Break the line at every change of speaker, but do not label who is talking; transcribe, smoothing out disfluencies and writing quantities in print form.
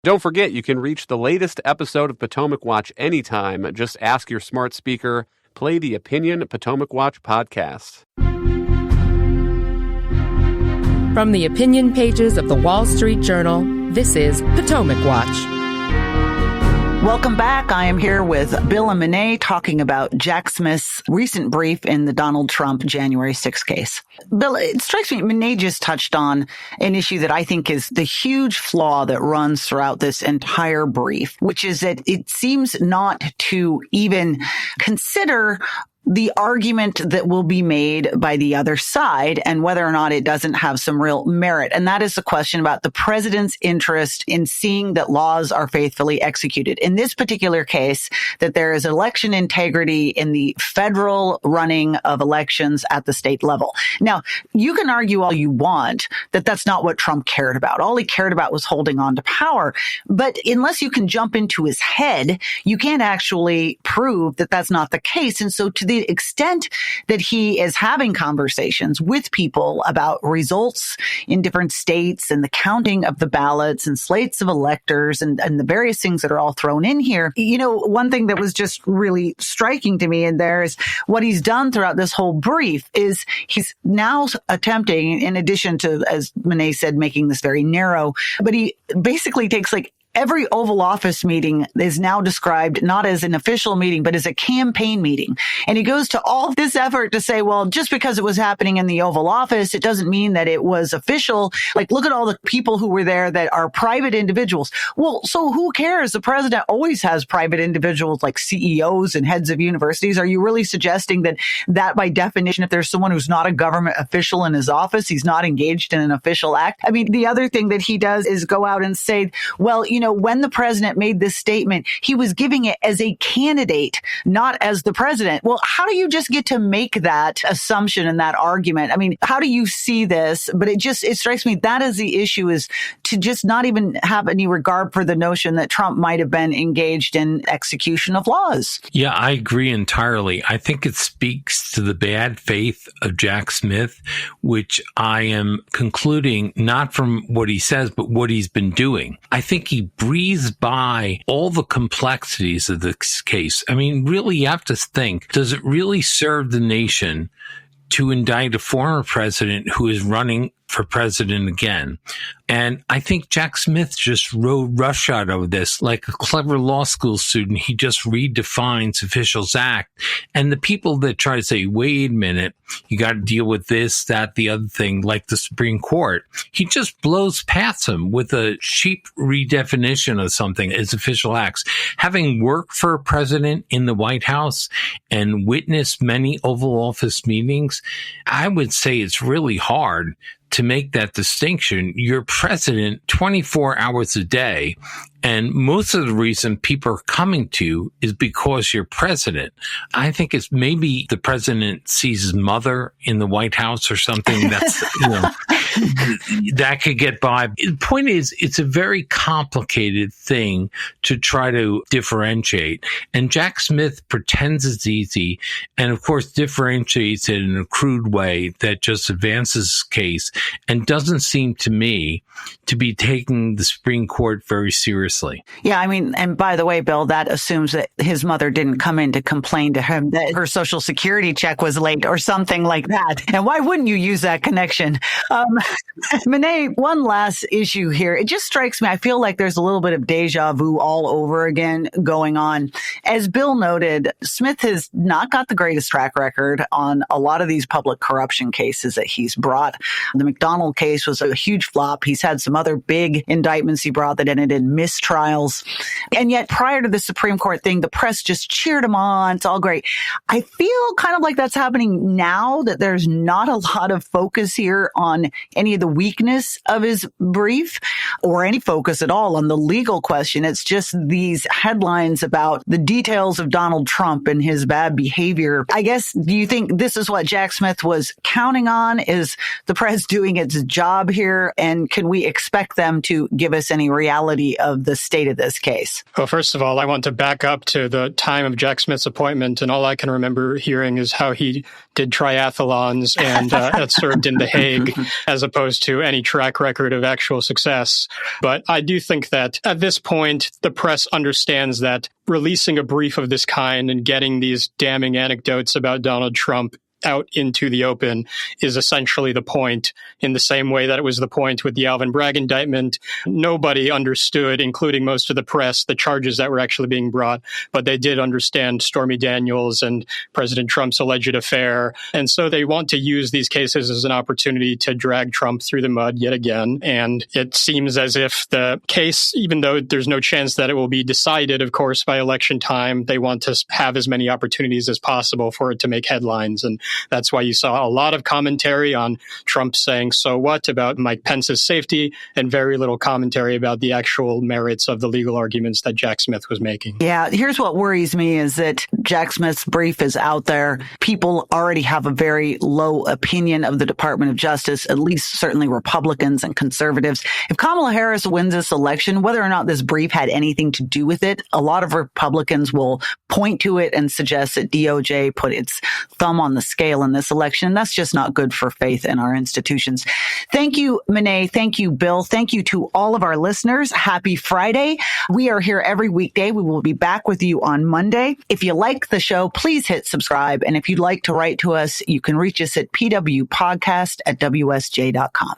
Don't forget, you can reach the latest episode of Potomac Watch anytime. Just ask your smart speaker, play the Opinion Potomac Watch podcast.
From the opinion pages of the Wall Street Journal, this is Potomac Watch.
Welcome back. I am here with Bill and Monet talking about Jack Smith's recent brief in the Donald Trump January 6th case. Bill, it strikes me, Monet just touched on an issue that I think is the huge flaw that runs throughout this entire brief, which is that it seems not to even consider the argument that will be made by the other side and whether or not it doesn't have some real merit. And that is the question about the president's interest in seeing that laws are faithfully executed. In this particular case, that there is election integrity in the federal running of elections at the state level. Now, you can argue all you want that that's not what Trump cared about. All he cared about was holding on to power. But unless you can jump into his head, you can't actually prove that that's not the case. And so to the extent that he is having conversations with people about results in different states and the counting of the ballots and slates of electors and the various things that are all thrown in here, you know, one thing that was just really striking to me in there is what he's done throughout this whole brief is he's now attempting, in addition to, as Monet said, making this very narrow, but he basically takes every Oval Office meeting is now described not as an official meeting, but as a campaign meeting. And he goes to all this effort to say, well, just because it was happening in the Oval Office, it doesn't mean that it was official. Look at all the people who were there that are private individuals. Well, so who cares? The president always has private individuals like CEOs and heads of universities. Are you really suggesting that by definition, if there's someone who's not a government official in his office, he's not engaged in an official act? I mean, the other thing that he does is go out and say, well, when the president made this statement, he was giving it as a candidate, not as the president. Well, how do you just get to make that assumption and that argument? I mean, how do you see this? But it strikes me that is the issue, is to just not even have any regard for the notion that Trump might have been engaged in execution of laws.
Yeah, I agree entirely. I think it speaks to the bad faith of Jack Smith, which I am concluding not from what he says, but what he's been doing. I think he breeze by all the complexities of this case. I mean, really, you have to think, does it really serve the nation to indict a former president who is running for president again? And I think Jack Smith just rode roughshod over this like a clever law school student. He just redefines Officials Act. And the people that try to say, wait a minute, you got to deal with this, that, the other thing, like the Supreme Court, he just blows past them with a cheap redefinition of something as official acts. Having worked for a president in the White House and witnessed many Oval Office meetings, I would say it's really hard to make that distinction. You're president 24 hours a day, and most of the reason people are coming to you is because you're president. I think it's maybe the president sees his mother in the White House or something. That's, that could get by. The point is, it's a very complicated thing to try to differentiate. And Jack Smith pretends it's easy, and of course differentiates it in a crude way that just advances his case and doesn't seem to me to be taking the Supreme Court very seriously.
Yeah, I mean, and by the way, Bill, that assumes that his mother didn't come in to complain to him that her Social Security check was late or something like that. And why wouldn't you use that connection? Monet, one last issue here. It just strikes me, I feel like there's a little bit of deja vu all over again going on. As Bill noted, Smith has not got the greatest track record on a lot of these public corruption cases that he's brought. The McDonald case was a huge flop. He's had some other big indictments he brought that ended in mistrials. And yet prior to the Supreme Court thing, the press just cheered him on. It's all great. I feel kind of like that's happening now, that there's not a lot of focus here on any of the weakness of his brief or any focus at all on the legal question. It's just these headlines about the details of Donald Trump and his bad behavior. I guess, do you think this is what Jack Smith was counting on? Is the press doing its job here? And can we expect expect them to give us any reality of the state of this case?
Well, first of all, I want to back up to the time of Jack Smith's appointment, and all I can remember hearing is how he did triathlons and served in The Hague, as opposed to any track record of actual success. But I do think that at this point, the press understands that releasing a brief of this kind and getting these damning anecdotes about Donald Trump out into the open is essentially the point, in the same way that it was the point with the Alvin Bragg indictment. Nobody understood, including most of the press, the charges that were actually being brought, but they did understand Stormy Daniels and President Trump's alleged affair. And so they want to use these cases as an opportunity to drag Trump through the mud yet again. And it seems as if the case, even though there's no chance that it will be decided, of course, by election time, they want to have as many opportunities as possible for it to make headlines. And that's why you saw a lot of commentary on Trump saying, so what, about Mike Pence's safety, and very little commentary about the actual merits of the legal arguments that Jack Smith was making.
Yeah, here's what worries me is that Jack Smith's brief is out there. People already have a very low opinion of the Department of Justice, at least certainly Republicans and conservatives. If Kamala Harris wins this election, whether or not this brief had anything to do with it, a lot of Republicans will point to it and suggest that DOJ put its thumb on the scale in this election. That's just not good for faith in our institutions. Thank you, Monet. Thank you, Bill. Thank you to all of our listeners. Happy Friday. We are here every weekday. We will be back with you on Monday. If you like the show, please hit subscribe. And if you'd like to write to us, you can reach us at pwpodcast@wsj.com.